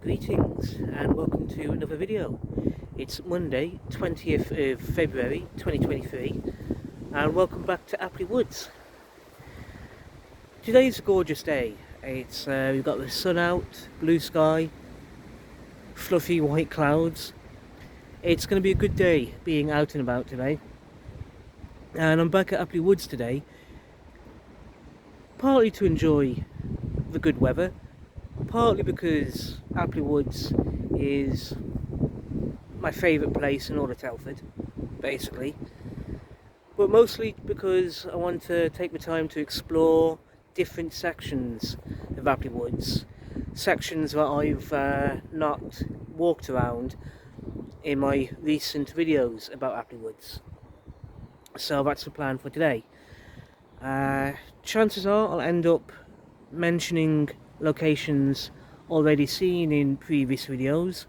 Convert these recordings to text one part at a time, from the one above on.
Greetings and welcome to another video. It's Monday 20th of February 2023 and welcome back to Apley Woods. Today's a gorgeous day. We've got the sun out, blue sky, fluffy white clouds. It's going to be a good day being out and about today. And I'm back at Apley Woods today, partly to enjoy the good weather, partly because Apley Woods is my favourite place in all of Telford, basically, but mostly because I want to take the time to explore different sections of Apley Woods, sections that I've not walked around in my recent videos about Apley Woods. So that's the plan for today. Chances are I'll end up mentioning locations already seen in previous videos,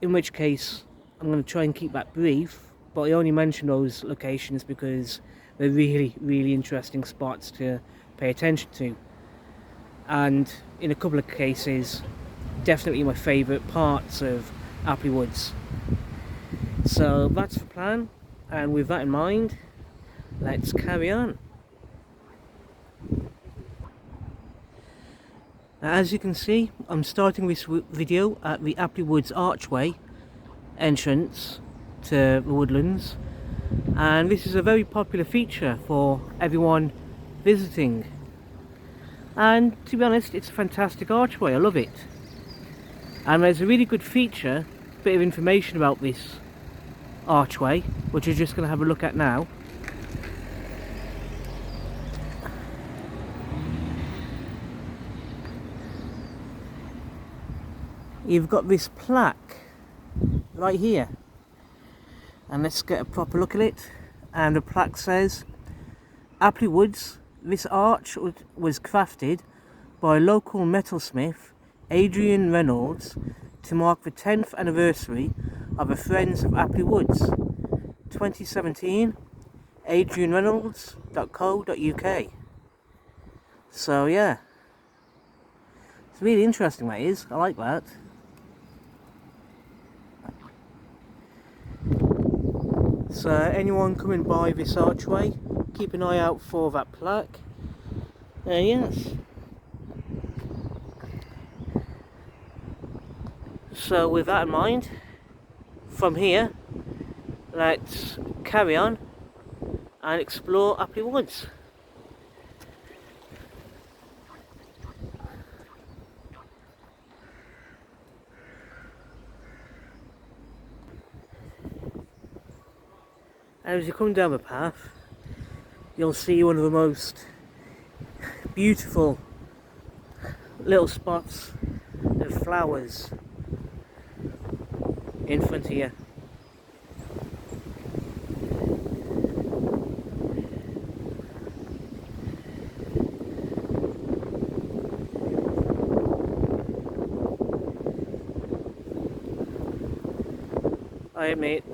in which case I'm going to try and keep that brief, but I only mention those locations because they're really interesting spots to pay attention to, and in a couple of cases definitely my favourite parts of Apley Woods. So that's the plan, and with that in mind, let's carry on. Now, as you can see, I'm starting this video at the Apley Woods archway entrance to the woodlands, and this is a very popular feature for everyone visiting, and to be honest, it's a fantastic archway. I love it, and there's a really good feature, bit of information about this archway, which we're just going to have a look at now. You've got this plaque right here, and let's get a proper look at it. And the plaque says, Apley Woods, this arch was crafted by local metalsmith Adrian Reynolds to mark the 10th anniversary of the Friends of Apley Woods. 2017, adrianreynolds.co.uk. So yeah, it's really interesting, that is. I like that. So anyone coming by this archway, keep an eye out for that plaque. Yes. So with that in mind, from here, let's carry on and explore Apley Woods. As you come down the path, you'll see one of the most beautiful little spots of flowers in front of you. I admit,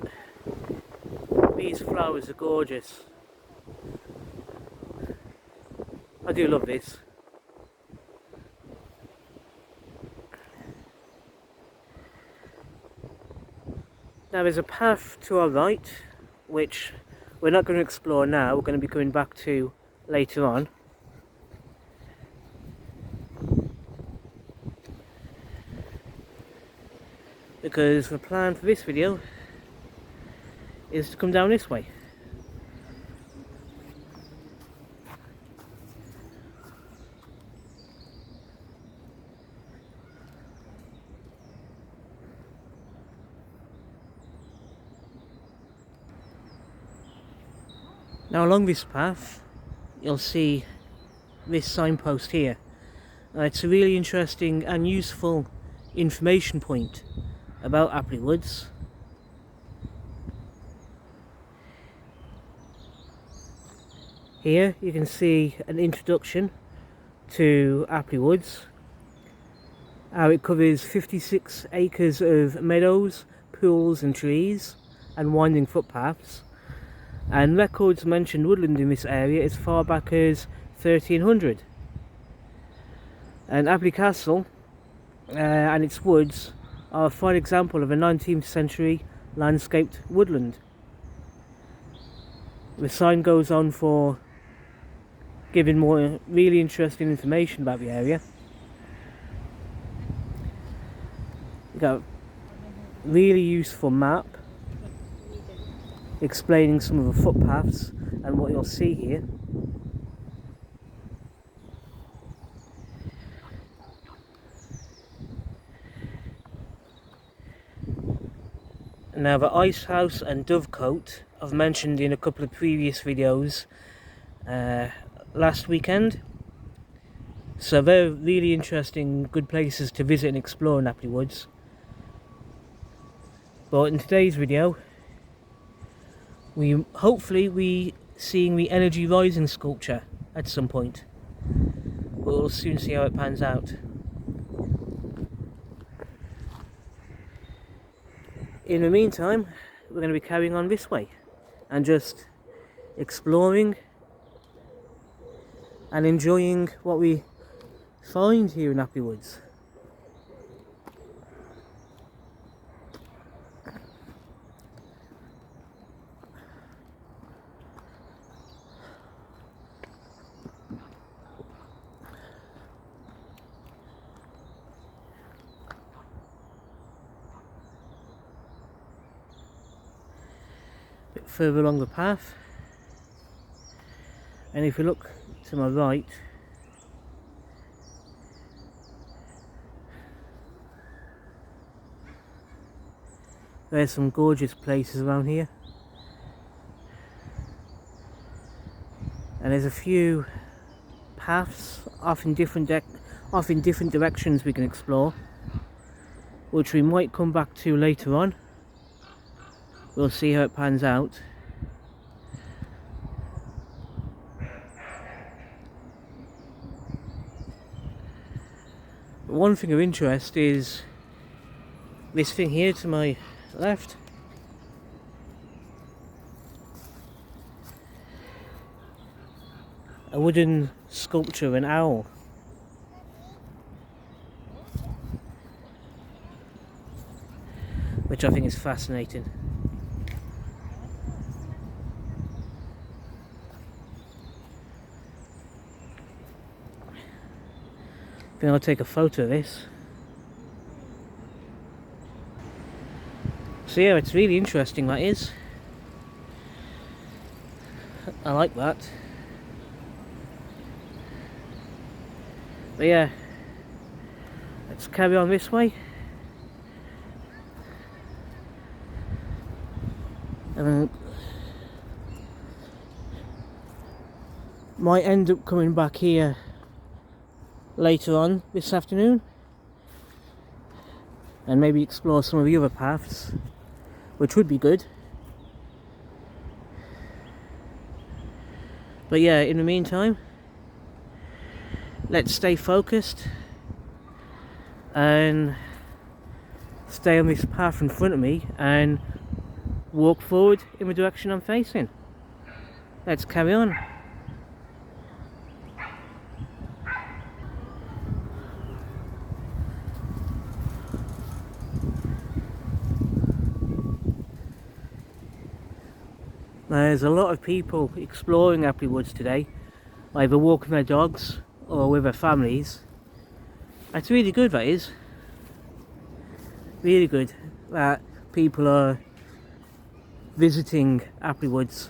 these flowers are gorgeous. I do love this. Now there's a path to our right, which we're not going to explore now, we're going to be coming back to later on. Because the plan for this video is to come down this way. Now along this path you'll see this signpost here. It's a really interesting and useful information point about Apley Woods. Here you can see an introduction to Apley Woods. It covers 56 acres of meadows, pools and trees and winding footpaths, and records mention woodland in this area as far back as 1300. And Apley Castle and its woods are a fine example of a 19th century landscaped woodland. The sign goes on for giving more really interesting information about the area. We've got a really useful map explaining some of the footpaths and what you'll see here. Now, the ice house and dovecote I've mentioned in a couple of previous videos last weekend, so they're really interesting, good places to visit and explore in Apley Woods. But in today's video, hopefully we seeing the energy rising sculpture at some point. We'll soon see how it pans out. In the meantime, we're going to be carrying on this way and just exploring and enjoying what we find here in Apley Woods. A bit further along the path, and if you look to my right, there's some gorgeous places around here, and there's a few paths off in different directions we can explore, which we might come back to later on. We'll see how it pans out. One thing of interest is this thing here to my left. A wooden sculpture of an owl. Which I think is fascinating. I think I'll take a photo of this. So yeah, it's really interesting, that is. I like that. But yeah, let's carry on this way. And might end up coming back here later on this afternoon and maybe explore some of the other paths, which would be good. But yeah, in the meantime, let's stay focused and stay on this path in front of me and walk forward in the direction I'm facing. Let's carry on. There's a lot of people exploring Apley Woods today, either walking their dogs or with their families. That's really good, that is. Really good that people are visiting Apley Woods.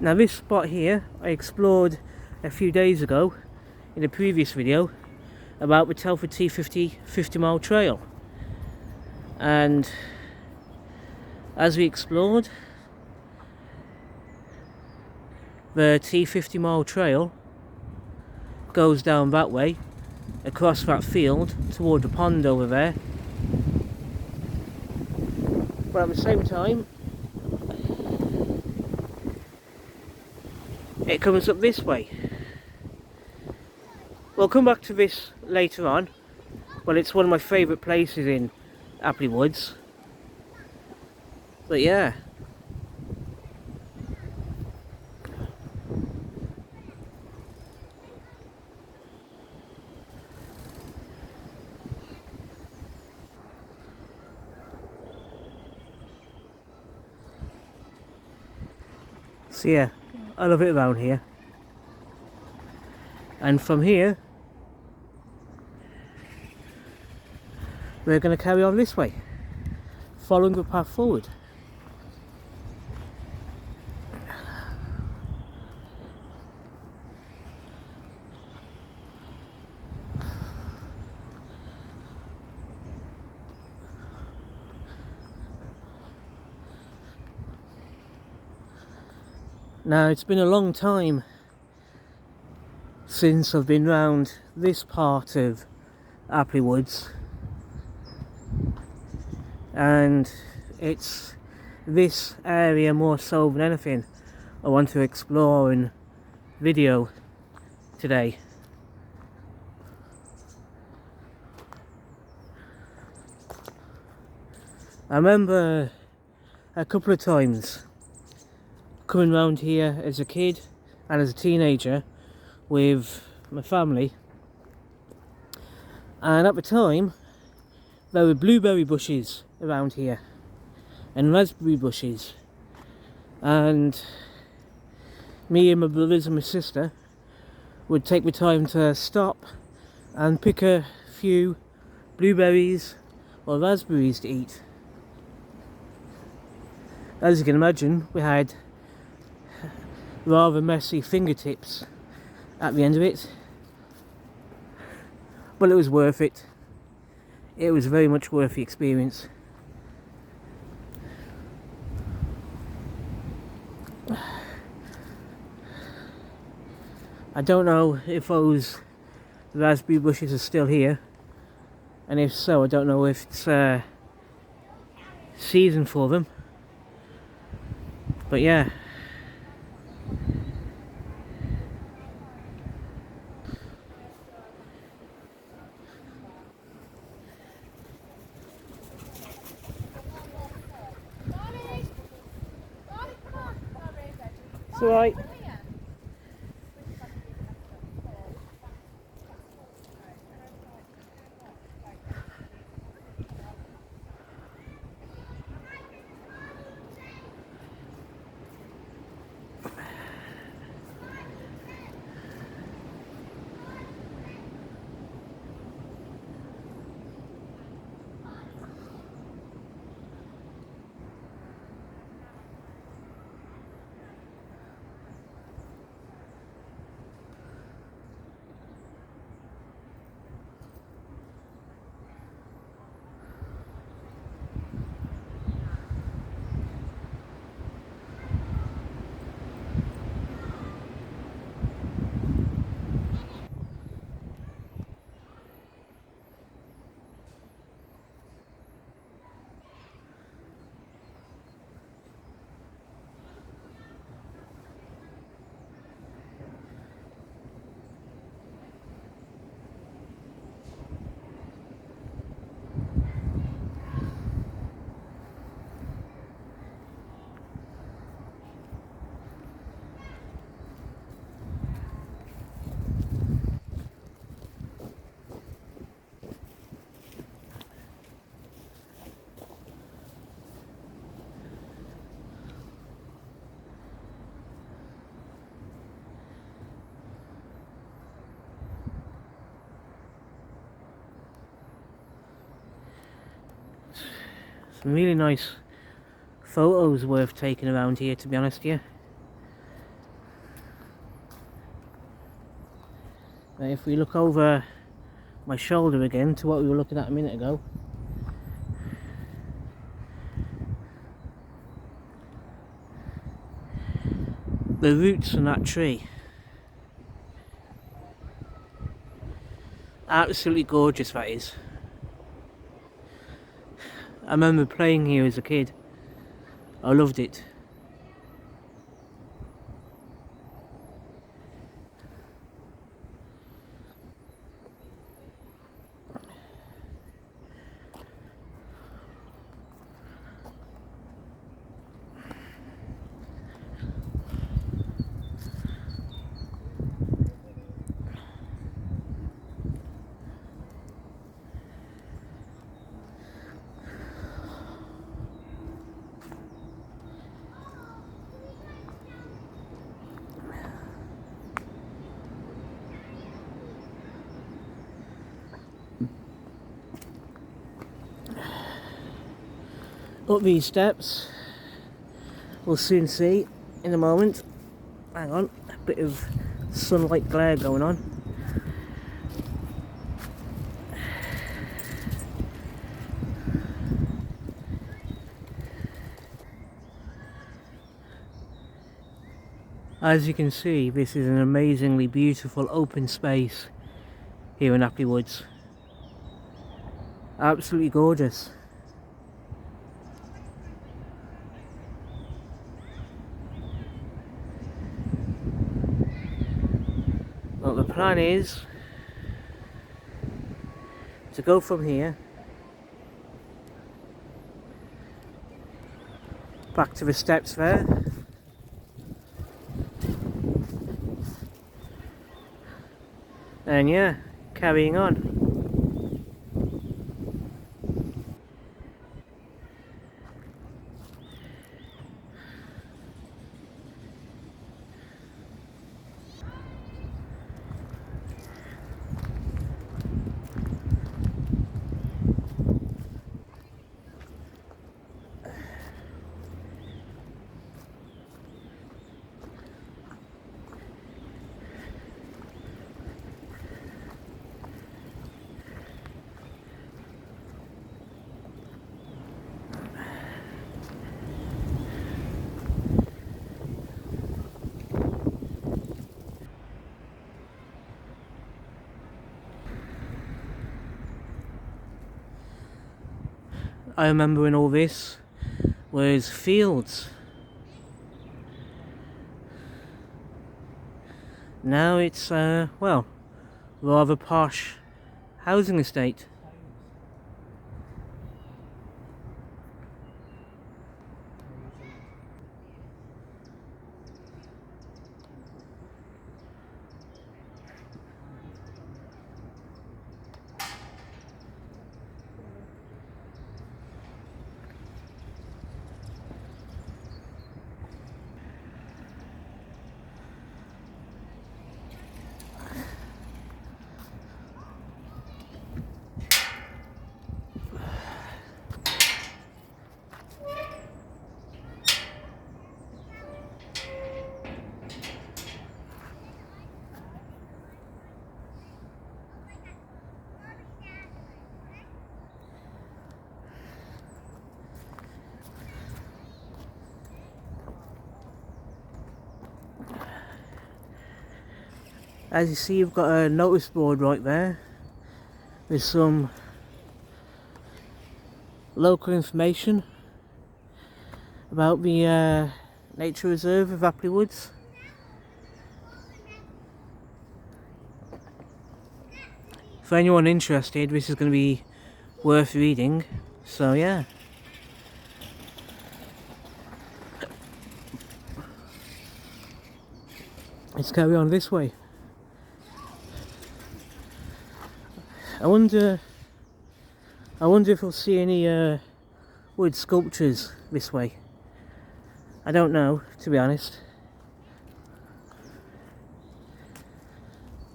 Now this spot here I explored a few days ago in a previous video about the Telford T50 50-mile trail, and as we explored, the T50-mile trail goes down that way, across that field, toward the pond over there. But at the same time, it comes up this way. We'll come back to this later on, but it's one of my favourite places in Apley Woods. But yeah. So yeah, I love it around here. And from here, we're going to carry on this way, following the path forward. Now, it's been a long time since I've been round this part of Apley Woods, and it's this area more so than anything I want to explore and video today. I remember a couple of times coming round here as a kid and as a teenager with my family, and at the time there were blueberry bushes around here and raspberry bushes, and me and my brothers and my sister would take the time to stop and pick a few blueberries or raspberries to eat. As you can imagine, we had rather messy fingertips at the end of it, but it was worth it. It was very much worth the experience. I don't know if those raspberry bushes are still here, and if so, I don't know if it's season for them, but yeah. It's alright. Some really nice photos worth taking around here, to be honest with you. If we look over my shoulder again to what we were looking at a minute ago, the roots on that tree, absolutely gorgeous that is. I remember playing here as a kid. I loved it. up these steps. We'll soon see in a moment. Hang on, a bit of sunlight glare going on. As you can see, this is an amazingly beautiful open space here in Apley Woods. Absolutely gorgeous. Well, the plan is to go from here back to the steps there, and yeah, carrying on. I remember when all this was fields. Now it's, well, rather posh housing estate. As you see, you've got a notice board right there with some local information about the nature reserve of Apley Woods. For anyone interested, this is going to be worth reading, so yeah. Let's carry on this way. I wonder if we'll see any wood sculptures this way. I don't know, to be honest.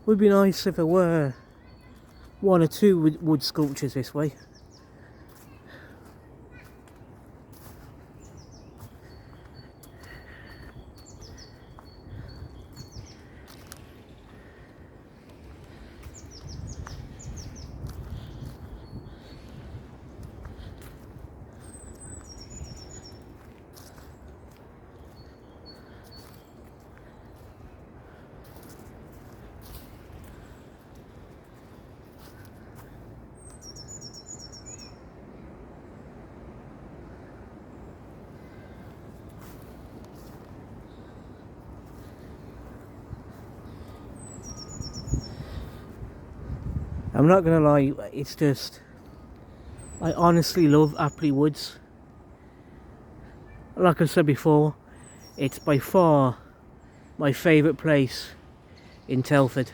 Would be nice if there were one or two wood sculptures this way. I'm not gonna lie, it's just, I honestly love Apley Woods. Like I said before, it's by far my favourite place in Telford.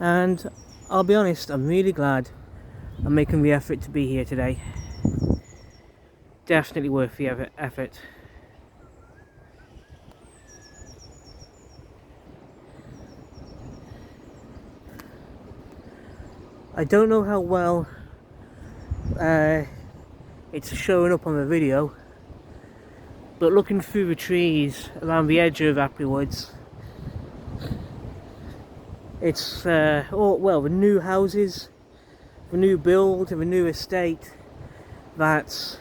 And I'll be honest, I'm really glad I'm making the effort to be here today. Definitely worth the effort. I don't know how well it's showing up on the video, but looking through the trees around the edge of Apley Woods, it's all, well, the new houses, the new build and the new estate that's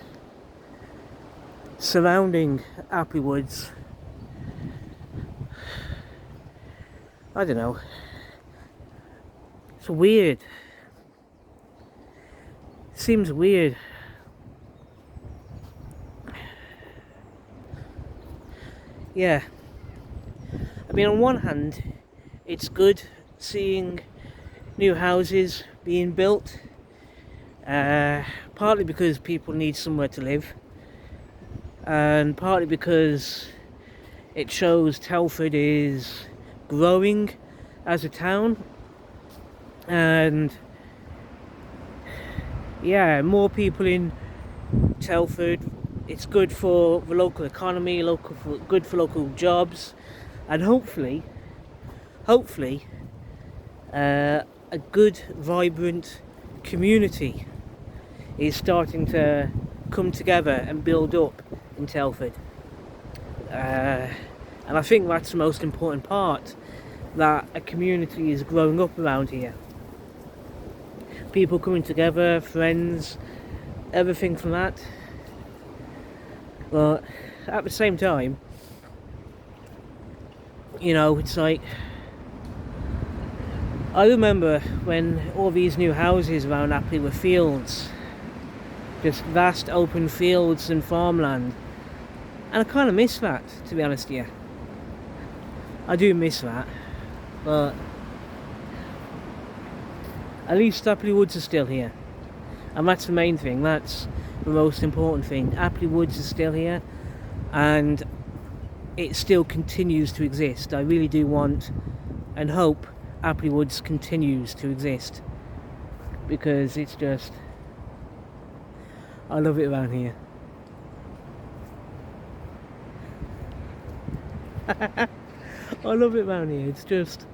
surrounding Apley Woods. I don't know, it's weird. It seems weird. Yeah, I mean, on one hand it's good seeing new houses being built, partly because people need somewhere to live, and partly because it shows Telford is growing as a town, and yeah, more people in Telford, it's good for the local economy, good for local jobs, and hopefully a good vibrant community is starting to come together and build up in Telford, and I think that's the most important part, that a community is growing up around here. People coming together, friends, everything from that. But at the same time, you know, it's like, I remember when all these new houses around Apley were fields, just vast open fields and farmland, and I kind of miss that, to be honest with you. I do miss that, but at least Apley Woods are still here, and that's the main thing. That's the most important thing. Apley Woods is still here, and it still continues to exist. I really do want and hope Apley Woods continues to exist, because it's just, I love it around here. I love it around here. It's just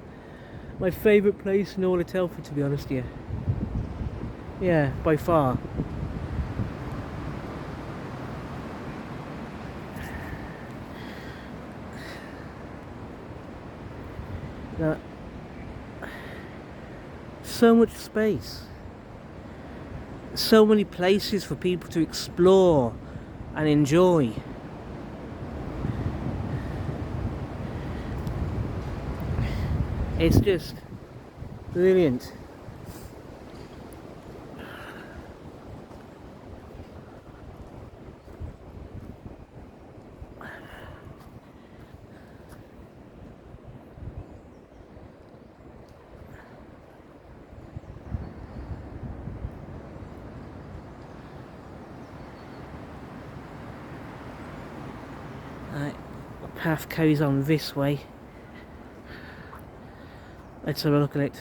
my favourite place in all of Telford, to be honest with you. Yeah, by far. Now, so much space, so many places for people to explore and enjoy. It's just brilliant. Right, the path carries on this way. Let's have a look at it.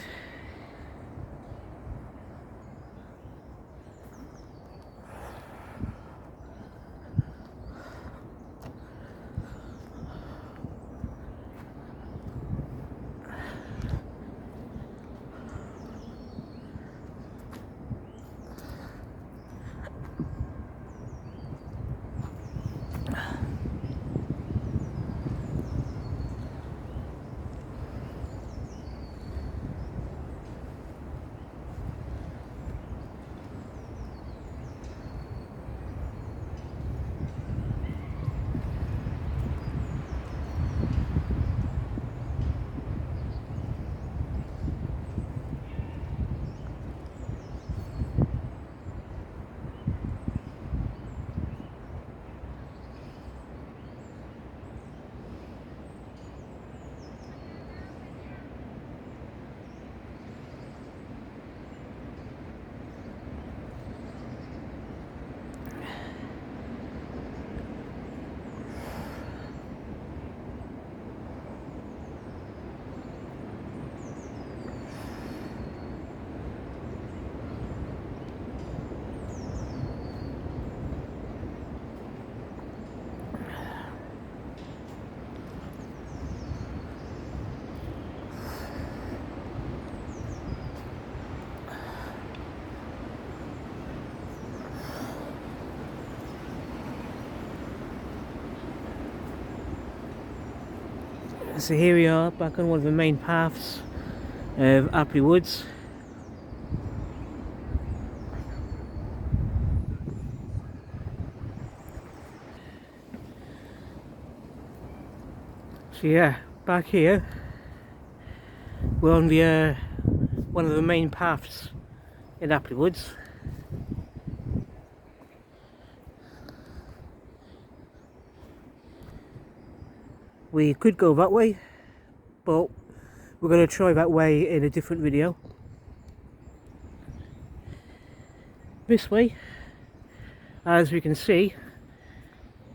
So here we are, back on one of the main paths of Apley Woods. So yeah, back here we're on the one of the main paths in Apley Woods. We could go that way, but we're going to try that way in a different video. This way, as we can see,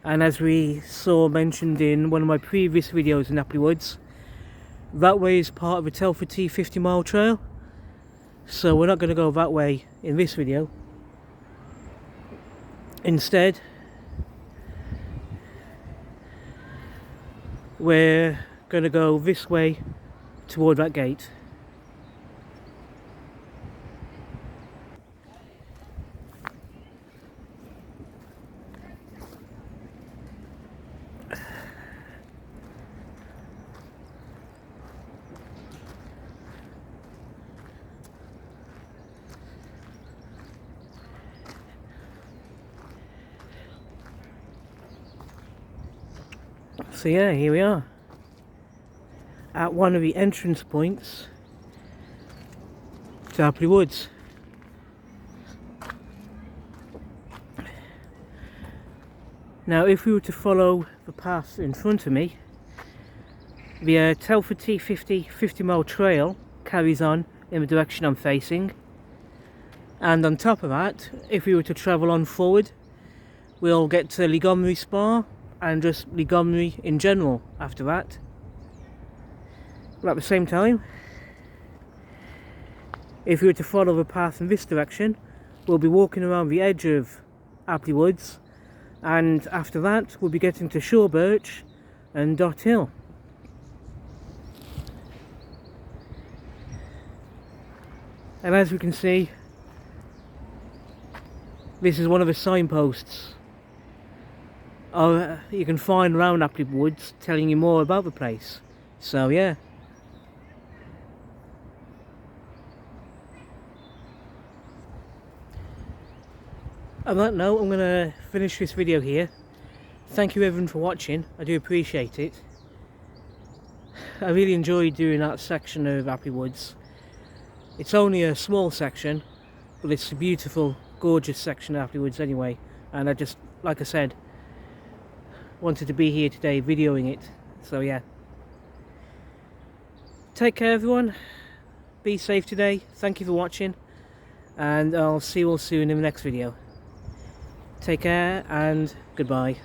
and as we saw mentioned in one of my previous videos in Apley Woods, that way is part of a Telford 50-mile trail. So we're not going to go that way in this video. Instead, we're going to go this way toward that gate. So yeah, here we are at one of the entrance points to Apley Woods. Now if we were to follow the path in front of me, the Telford 50-mile trail carries on in the direction I'm facing, and on top of that, if we were to travel on forward, we'll get to Montgomery Spa and just Montgomery in general after that. But at the same time, if we were to follow the path in this direction, we'll be walking around the edge of Apley Woods, and after that we'll be getting to Shorebirch and Dot Hill. And as we can see, this is one of the signposts you can find around Apley Woods telling you more about the place. So yeah. On that note, I'm going to finish this video here. Thank you everyone for watching, I do appreciate it. I really enjoyed doing that section of Apley Woods. It's only a small section, but it's a beautiful, gorgeous section of Apley Woods anyway. And I just, like I said, wanted to be here today videoing it. So yeah. Take care everyone. Be safe today. Thank you for watching. And I'll see you all soon in the next video. Take care and goodbye.